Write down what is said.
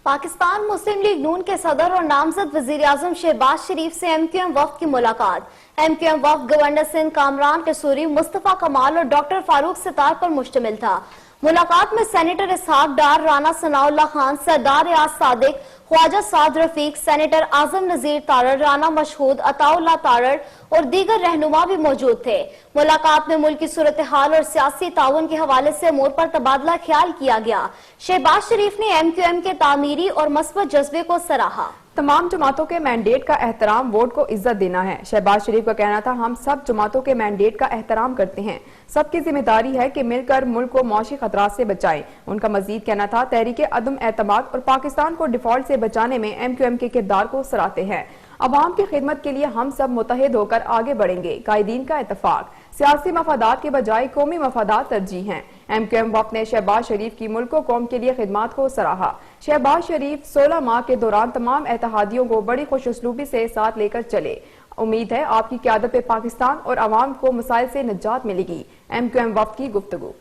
पाकिस्तान मुस्लिम league नून के सदर और नामजद वजीर आजम शहबाज शरीफ से MQM वफ्द की मुलाकात। MQM वफ्द गवर्नर सिंध कामरान कसूरी, मुस्तफा कमाल और डॉक्टर फारूक सितार पर मुश्तमिल था। मुलाकात में सेनेटर इसहाक डार, राना सनाउल्लाह खान, सरदार रियाज सादिक, ख्वाजा साद रफीक, सेनेटर आजम नजीर तारड़, राना मशहूद, अताउल्लाह तारड़ और दीगर रहनुमा भी मौजूद थे। मुलाकात में मुल्क की सूरत हाल और सियासी ताउन के हवाले से अमूर पर तबादला ख्याल किया गया। शहबाज शरीफ ने MQM के तामीरी और मस्बत जज्बे को सराहा। तमाम जमातों के मैंडेट का एहतराम, वोट को इज्जत देना है। शहबाज शरीफ का कहना था, हम सब जमातों के मैंडेट का एहतराम करते हैं, सबकी जिम्मेदारी है कि मिलकर मुल्क को मौशी खतरात से बचाएं। उनका मजीद कहना था, तहरीक अदम एतमाद और पाकिस्तान को डिफॉल्ट से बचाने में MQM के किरदार को सराहते हैं। अवाम की खिदमत के लिए हम सब मुत्तहिद होकर आगे बढ़ेंगे। कायदीन का इत्तफाक, सियासी मफादात के बजाय कौमी मफादात तरजीह हैं। MQM वफ्द ने शहबाज शरीफ की मुल्क व कौम के लिए खिदमात को सराहा। शहबाज शरीफ 16 माह के दौरान तमाम एतहादियों को बड़ी खुशउस्लूबी से साथ लेकर चले। उम्मीद है आपकी क़यादत पे पाकिस्तान और अवाम को मसाइल से निजात मिलेगी। MQM वफ्द की गुफ्तगू।